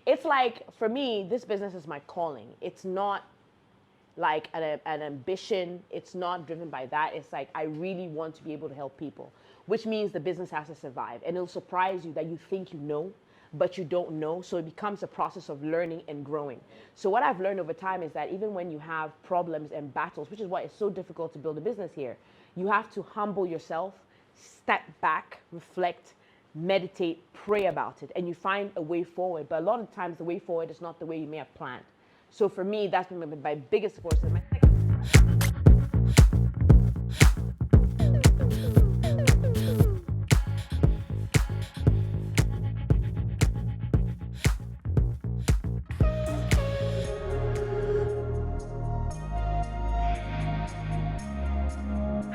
it's like, for me, this business is my calling. It's not like an ambition. It's not driven by that. It's like, I really want to be able to help people, which means the business has to survive. And it'll surprise you that you think you know, but you don't know. So it becomes a process of learning and growing. So what I've learned over time is that even when you have problems and battles, which is why it's so difficult to build a business here, you have to humble yourself, step back, reflect, meditate, pray about it, and you find a way forward. But a lot of times the way forward is not the way you may have planned. So for me, that's been my biggest support system.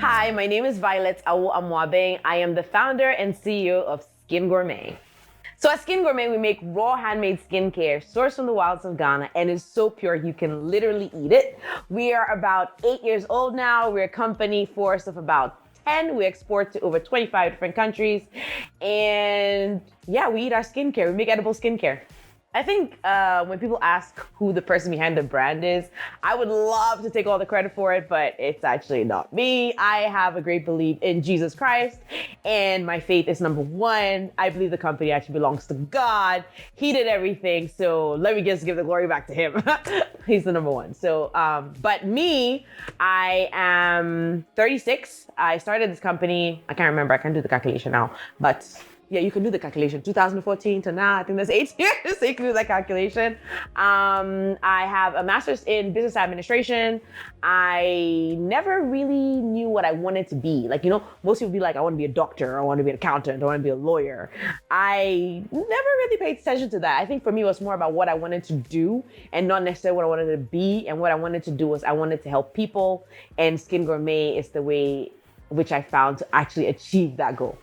Hi, my name is Violet Amoabeng. I am the founder and CEO of Skin Gourmet. So at Skin Gourmet, we make raw handmade skincare sourced from the wilds of Ghana, and it's so pure you can literally eat it. We are about 8 years old now. We're a company force of about 10. We export to over 25 different countries. And yeah, we eat our skincare. We make edible skincare. I think when people ask who the person behind the brand is, I would love to take all the credit for it, but it's actually not me. I have a great belief in Jesus Christ, and my faith is number one. I believe the company actually belongs to God. He did everything, so let me just give the glory back to him. He's the number one. So, but me, I am 36. I started this company, I can't remember, I can't do the calculation now, but yeah, you can do the calculation. 2014 to now, I think that's 8 years, so you can do that calculation. I have a master's in business administration. I never really knew what I wanted to be. Like, you know, most people be like, I want to be a doctor, I want to be an accountant, I want to be a lawyer. I never really paid attention to that. I think for me, it was more about what I wanted to do and not necessarily what I wanted to be. And what I wanted to do was I wanted to help people, and Skin Gourmet is the way which I found to actually achieve that goal.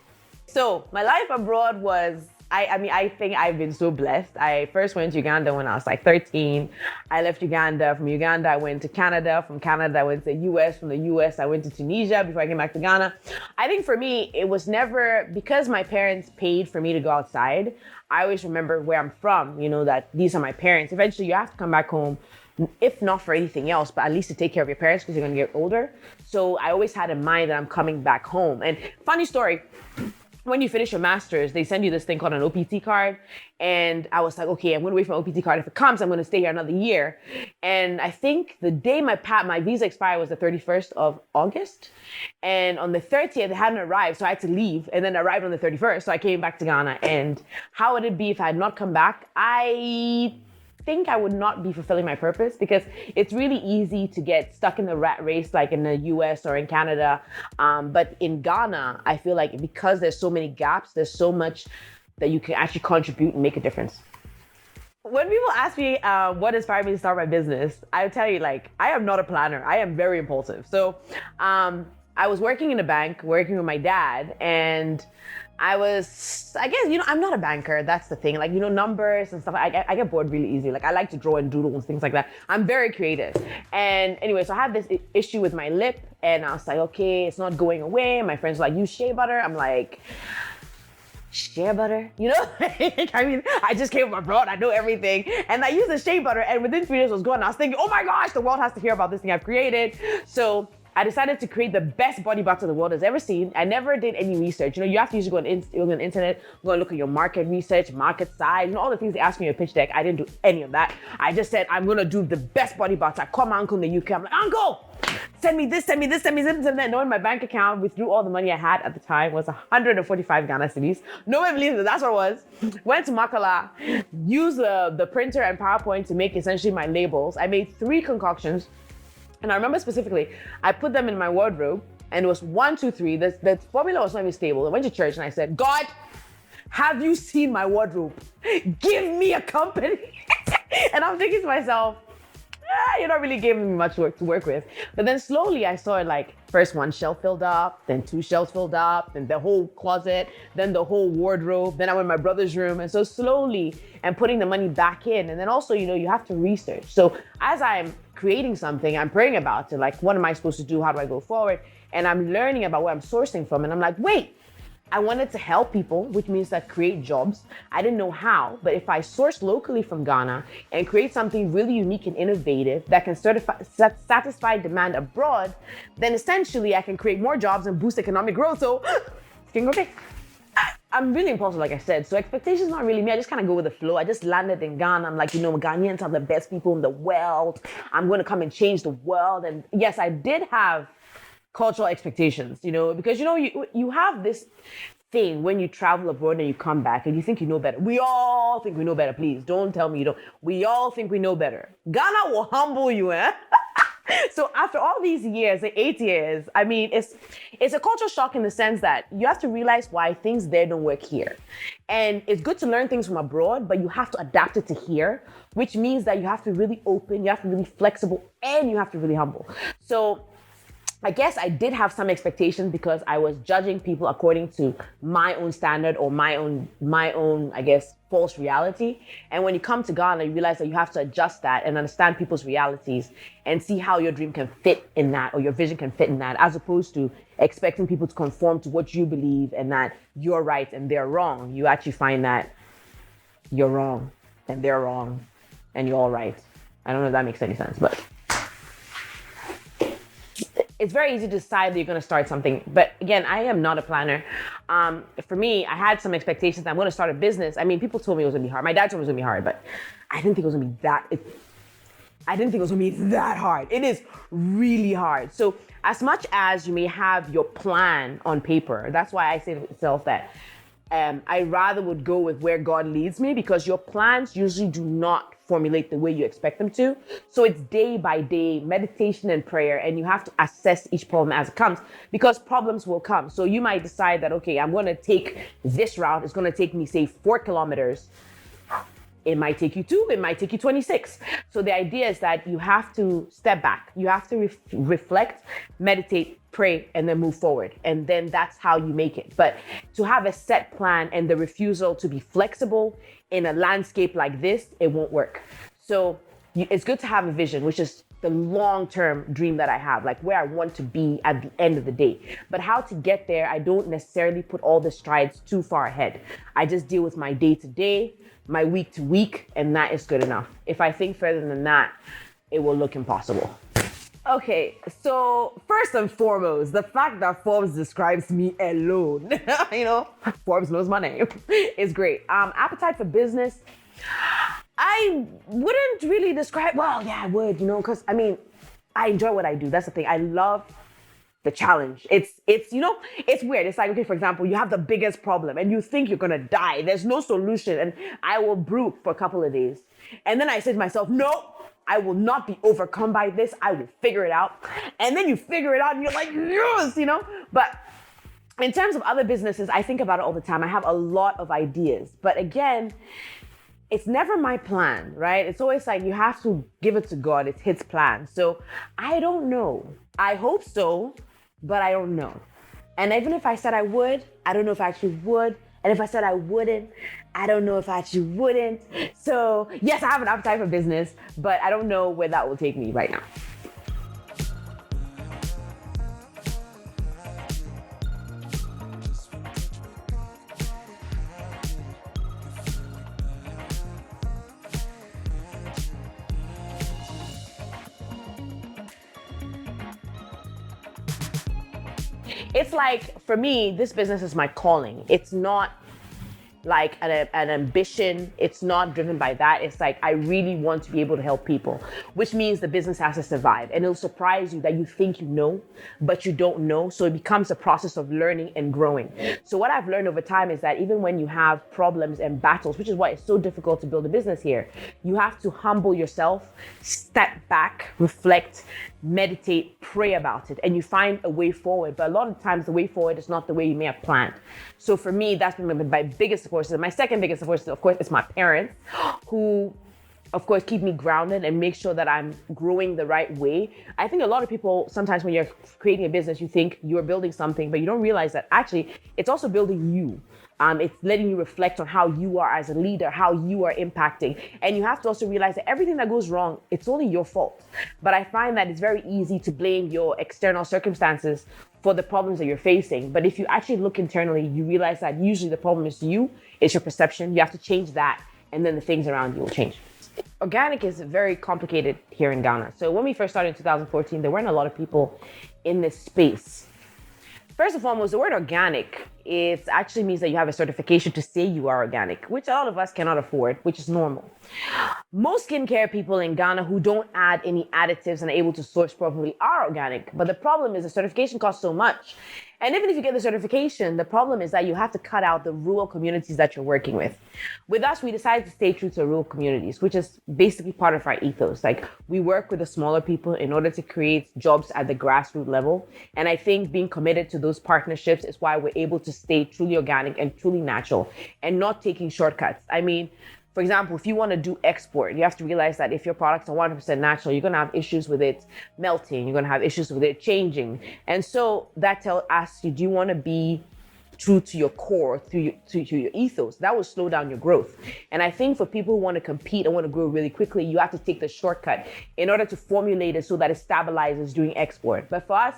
So my life abroad was, I think I've been so blessed. I first went to Uganda when I was like 13. I left Uganda. From Uganda, I went to Canada. From Canada, I went to the US. From the US, I went to Tunisia before I came back to Ghana. I think for me, it was never, because my parents paid for me to go outside, I always remember where I'm from, you know, that these are my parents. Eventually, you have to come back home, if not for anything else, but at least to take care of your parents because you're going to get older. So I always had in mind that I'm coming back home. And funny story, when you finish your master's, they send you this thing called an OPT card. And I was like, okay, I'm going to wait for my OPT card. If it comes, I'm going to stay here another year. And I think the day my visa expired was the 31st of August. And on the 30th, it hadn't arrived. So I had to leave, and then arrived on the 31st. So I came back to Ghana. And how would it be if I had not come back? I think I would not be fulfilling my purpose, because it's really easy to get stuck in the rat race like in the US or in Canada. But in Ghana, I feel like because there's so many gaps, there's so much that you can actually contribute and make a difference. When people ask me what inspired me to start my business, I tell you, like, I am not a planner. I am very impulsive. So I was working in a bank, working with my dad, and I guess, you know, I'm not a banker. That's the thing. Like, you know, numbers and stuff, I get bored really easily. Like, I like to draw and doodle and things like that. I'm very creative. And anyway, so I had this issue with my lip, and I was like, okay, it's not going away. My friends were like, use shea butter. I'm like, shea butter? You know? I mean, I just came from abroad. I know everything. And I used the shea butter, and within 3 days it was gone. I was thinking, oh my gosh, the world has to hear about this thing I've created. So I decided to create the best body butter the world has ever seen. I never did any research. You know, you have to usually go on the internet, go and look at your market research, market size, you know, all the things they ask me in your pitch deck. I didn't do any of that. I just said, I'm going to do the best body butter. I called my uncle in the UK. I'm like, uncle, send me this, send me this, send me this, and then knowing my bank account withdrew all the money I had at the time was 145 Ghana cedis. No one believes it. That's what it was. Went to Makala, used the printer and PowerPoint to make essentially my labels. I made 3 concoctions. And I remember specifically, I put them in my wardrobe, and it was 1, 2, 3. The formula was not even stable. I went to church and I said, God, have you seen my wardrobe? Give me a company. And I'm thinking to myself, you're not really giving me much work to work with. But then slowly I saw it, like, first 1 shelf filled up, then 2 shelves filled up, then the whole closet, then the whole wardrobe. Then I went in my brother's room. And so slowly I'm putting the money back in. And then also, you know, you have to research. So as I'm creating something, I'm praying about it. Like, what am I supposed to do? How do I go forward? And I'm learning about where I'm sourcing from. And I'm like, wait, I wanted to help people, which means that create jobs. I didn't know how, but if I source locally from Ghana and create something really unique and innovative that can satisfy demand abroad, then essentially I can create more jobs and boost economic growth. So, Skin Gourmet. I'm really impulsive, like I said. So expectations not really me. I just kind of go with the flow. I just landed in Ghana. I'm like, Ghanaians are the best people in the world. I'm going to come and change the world. And yes, I did have cultural expectations, because you have this thing when you travel abroad and you come back and you think you know better. We all think we know better. Please don't tell me you don't. We all think we know better. Ghana will humble you, eh? So after all these years, 8 years, I mean, it's a cultural shock in the sense that you have to realize why things there don't work here. And it's good to learn things from abroad, but you have to adapt it to here, which means that you have to really open, you have to really flexible, and you have to really humble. So I guess I did have some expectations because I was judging people according to my own standard or my own, I guess, false reality. And when you come to Ghana, you realize that you have to adjust that and understand people's realities and see how your dream can fit in that or your vision can fit in that, as opposed to expecting people to conform to what you believe and that you're right and they're wrong. You actually find that you're wrong and they're wrong and you're all right. I don't know if that makes any sense, but it's very easy to decide that you're going to start something. But again, I am not a planner. For me, I had some expectations that I'm going to start a business. I mean, people told me it was going to be hard. My dad told me it was going to be hard, but I didn't think it was going to be that. I didn't think it was going to be that hard. It is really hard. So as much as you may have your plan on paper, that's why I say to myself that I rather would go with where God leads me, because your plans usually do not formulate the way you expect them to. So it's day by day meditation and prayer, and you have to assess each problem as it comes, because problems will come. So you might decide that, okay, I'm going to take this route. It's going to take me, say, 4 kilometers. It might take you 2, it might take you 26. So the idea is that you have to step back. You have to reflect, meditate, pray, and then move forward. And then that's how you make it. But to have a set plan and the refusal to be flexible in a landscape like this, it won't work. So it's good to have a vision, which is the long-term dream that I have, like where I want to be at the end of the day. But how to get there, I don't necessarily put all the strides too far ahead. I just deal with my day-to-day, my week-to-week, and that is good enough. If I think further than that, it will look impossible. Okay, so first and foremost, the fact that Forbes describes me alone, Forbes knows my name, is great. Appetite for business, I wouldn't really describe, well, yeah, I would, because I enjoy what I do. That's the thing. I love the challenge. It's weird. It's like, okay, for example, you have the biggest problem and you think you're gonna die. There's no solution. And I will brood for a couple of days. And then I say to myself, no, I will not be overcome by this. I will figure it out. And then you figure it out and you're like, yes, But in terms of other businesses, I think about it all the time. I have a lot of ideas. But again, it's never my plan, right? It's always like you have to give it to God. It's His plan. So I don't know. I hope so, but I don't know. And even if I said I would, I don't know if I actually would. And if I said I wouldn't, I don't know if I actually wouldn't. So yes, I have an appetite for business, but I don't know where that will take me right now. It's like, for me, this business is my calling. It's not like an ambition. It's not driven by that. It's like, I really want to be able to help people, which means the business has to survive. And it'll surprise you that you think you know, but you don't know. So it becomes a process of learning and growing. So what I've learned over time is that even when you have problems and battles, which is why it's so difficult to build a business here, you have to humble yourself, step back, reflect, meditate, pray about it, and you find a way forward. But a lot of times the way forward is not the way you may have planned. So for me, that's been my biggest support system. My second biggest support system, of course, is my parents, who, of course, keep me grounded and make sure that I'm growing the right way. I think a lot of people, sometimes when you're creating a business, you think you're building something, but you don't realize that actually it's also building you. It's letting you reflect on how you are as a leader, how you are impacting. And you have to also realize that everything that goes wrong, it's only your fault. But I find that it's very easy to blame your external circumstances for the problems that you're facing. But if you actually look internally, you realize that usually the problem is you, it's your perception. You have to change that, and then the things around you will change. Organic is very complicated here in Ghana. So when we first started in 2014, there weren't a lot of people in this space. First and foremost, the word organic, it actually means that you have a certification to say you are organic, which a lot of us cannot afford, which is normal. Most skincare people in Ghana who don't add any additives and are able to source properly are organic. But the problem is the certification costs so much. And even if you get the certification, the problem is that you have to cut out the rural communities that you're working with. With us, we decided to stay true to rural communities, which is basically part of our ethos. Like, we work with the smaller people in order to create jobs at the grassroots level. And I think being committed to those partnerships is why we're able to stay truly organic and truly natural and not taking shortcuts. I mean, for example, if you want to do export, you have to realize that if your products are 100% natural, you're going to have issues with it melting. You're going to have issues with it changing. And so that asks you, do you want to be true to your core, to your ethos? That will slow down your growth. And I think for people who want to compete and want to grow really quickly, you have to take the shortcut in order to formulate it so that it stabilizes during export. But for us,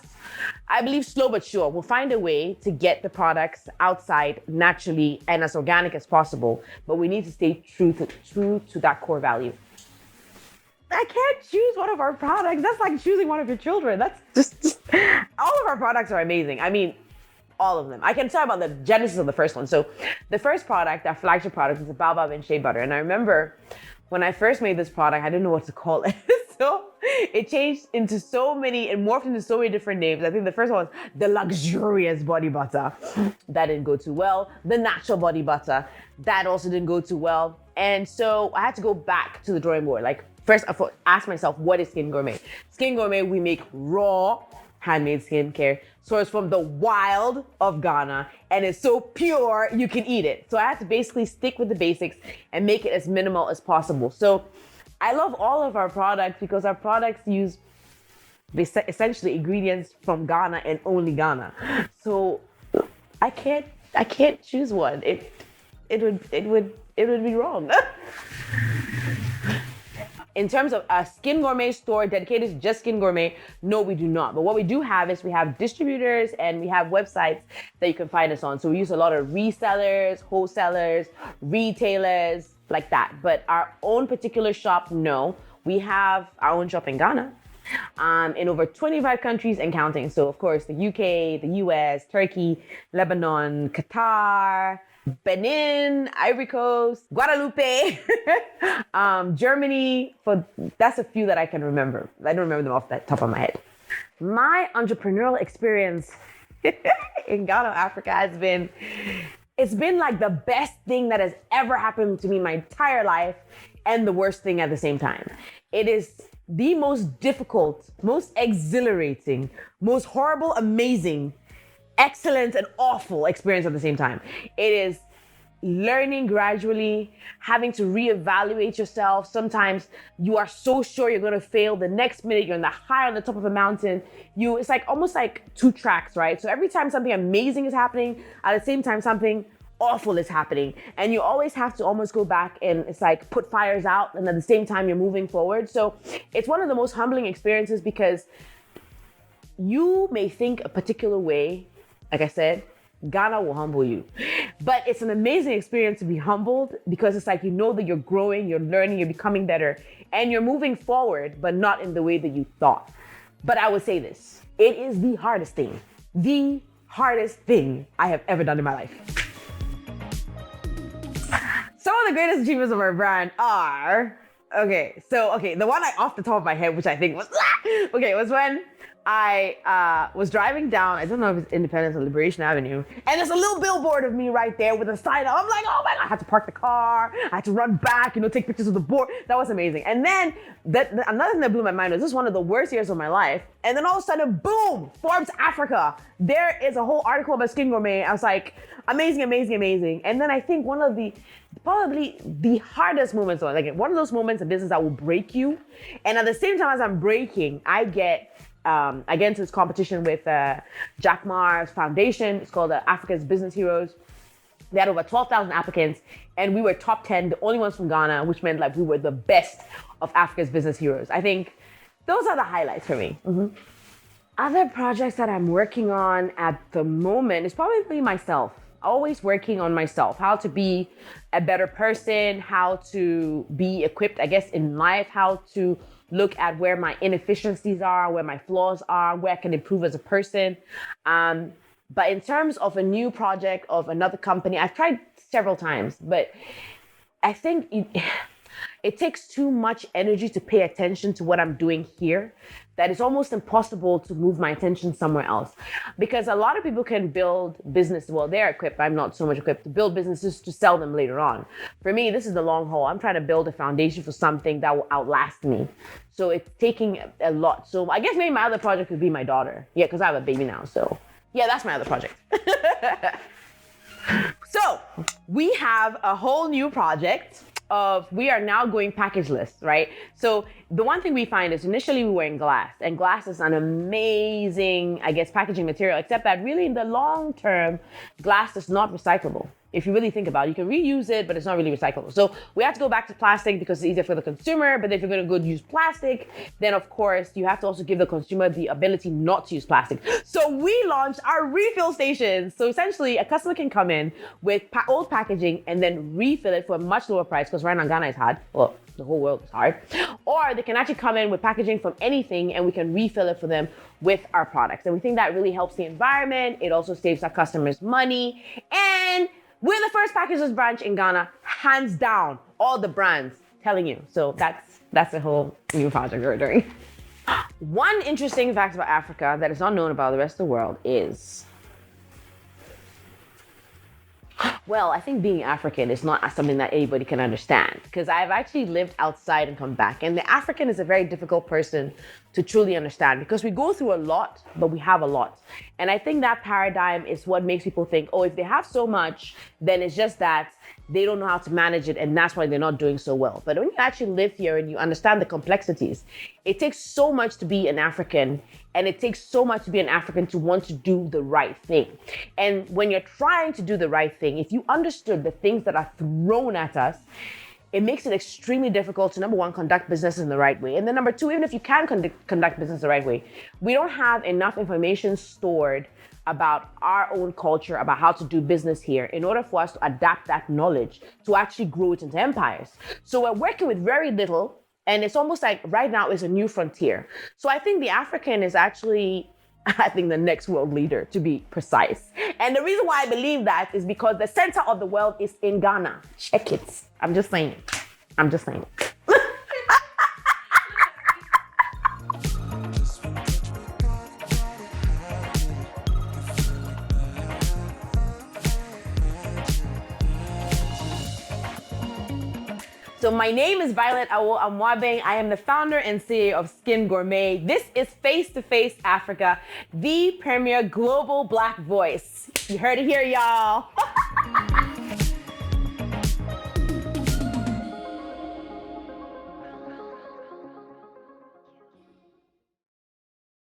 I believe slow but sure, we'll find a way to get the products outside naturally and as organic as possible. But we need to stay true to that core value. I can't choose one of our products. That's like choosing one of your children. That's just all of our products are amazing. I mean, all of them. I can tell about the genesis of the first one. So the first product, our flagship product, is the Baobab and Shea Butter. And I remember when I first made this product, I didn't know what to call it. So it changed into so many, it morphed into so many different names. I think the first one was the luxurious body butter. That didn't go too well. The natural body butter. That also didn't go too well. And so I had to go back to the drawing board. Like, first I asked myself, what is Skin Gourmet? Skin Gourmet, we make raw handmade skincare sourced from the wild of Ghana, and it's so pure you can eat it. So I had to basically stick with the basics and make it as minimal as possible. So I love all of our products because our products use essentially ingredients from Ghana and only Ghana. So I can't choose one. It would be wrong. In terms of a Skin Gourmet store dedicated to just Skin Gourmet, no, we do not. But what we do have is we have distributors and we have websites that you can find us on. So we use a lot of resellers, wholesalers, retailers, like that. But our own particular shop, no. We have our own shop in Ghana, in over 25 countries and counting. So of course, the UK, the US, Turkey, Lebanon, Qatar, Benin, Ivory Coast, Guadalupe, Germany. That's a few that I can remember. I don't remember them off the top of my head. My entrepreneurial experience in Ghana, Africa it's been like the best thing that has ever happened to me my entire life and the worst thing at the same time. It is the most difficult, most exhilarating, most horrible, amazing, excellent and awful experience at the same time. It is learning gradually, having to reevaluate yourself. Sometimes you are so sure you're going to fail. The next minute you're on the top of a mountain. It's like almost like two tracks, right? So every time something amazing is happening, at the same time something awful is happening. And you always have to almost go back and it's like put fires out and at the same time you're moving forward. So it's one of the most humbling experiences because you may think a particular way. Like I said, Ghana will humble you. But it's an amazing experience to be humbled because it's like you know that you're growing, you're learning, you're becoming better, and you're moving forward, but not in the way that you thought. But I would say this, it is the hardest thing I have ever done in my life. Some of the greatest achievements of our brand are, the one off the top of my head, which I think was, was when I was driving down, I don't know if it's Independence or Liberation Avenue, and there's a little billboard of me right there with a sign up. I'm like, oh my God, I had to park the car, I had to run back, take pictures of the board. That was amazing. And then another thing that blew my mind was this is one of the worst years of my life. And then all of a sudden, boom, Forbes Africa. There is a whole article about Skin Gourmet. I was like, amazing, amazing, amazing. And then I think one of probably the hardest moments, like one of those moments in business that will break you. And at the same time as I'm breaking, I get into this competition with Jack Ma's foundation. It's called Africa's Business Heroes. They had over 12,000 applicants, and we were top 10, the only ones from Ghana, which meant like we were the best of Africa's business heroes. I think those are the highlights for me. Mm-hmm. Other projects that I'm working on at the moment is probably myself. Always working on myself, how to be a better person, how to be equipped, I guess, in life, how to look at where my inefficiencies are, where my flaws are, where I can improve as a person. But in terms of a new project of another company, I've tried several times, but I think it takes too much energy to pay attention to what I'm doing here that it's almost impossible to move my attention somewhere else. Because a lot of people can build business, well, they're equipped, I'm not so much equipped to build businesses to sell them later on. For me, this is the long haul. I'm trying to build a foundation for something that will outlast me. So it's taking a lot. So I guess maybe my other project would be my daughter. Yeah, because I have a baby now. So yeah, that's my other project. So we have a whole new project of we are now going packageless, right? So the one thing we find is initially we were in glass, and glass is an amazing, I guess, packaging material, except that really in the long term, glass is not recyclable. If you really think about it, you can reuse it, but it's not really recyclable. So we have to go back to plastic because it's easier for the consumer. But if you're going to go use plastic, then of course you have to also give the consumer the ability not to use plastic. So we launched our refill stations. So essentially a customer can come in with old packaging and then refill it for a much lower price, because right now Ghana is hard. Well, the whole world is hard. Or they can actually come in with packaging from anything and we can refill it for them with our products. And we think that really helps the environment. It also saves our customers money. And we're the first packageless branch in Ghana, hands down, all the brands telling you. So that's a whole new project we're doing. One interesting fact about Africa that is not known about the rest of the world is, well, I think being African is not something that anybody can understand, because I've actually lived outside and come back. And the African is a very difficult person to truly understand, because we go through a lot, but we have a lot. And I think that paradigm is what makes people think, oh, if they have so much, then it's just that they don't know how to manage it, and that's why they're not doing so well. But when you actually live here and you understand the complexities, it takes so much to be an African, and it takes so much to be an African to want to do the right thing. And when you're trying to do the right thing, if you understood the things that are thrown at us, it makes it extremely difficult to, number one, conduct business in the right way. And then number two, even if you can conduct business the right way, we don't have enough information stored about our own culture, about how to do business here, in order for us to adapt that knowledge to actually grow it into empires. So we're working with very little, and it's almost like right now is a new frontier. So I think the African is actually, I think, the next world leader, to be precise. And the reason why I believe that is because the center of the world is in Ghana. Check it. I'm just saying. So my name is Amoabeng Obeng. I am the founder and CEO of Skin Gourmet. This is Face to Face Africa, the premier global Black voice. You heard it here, y'all.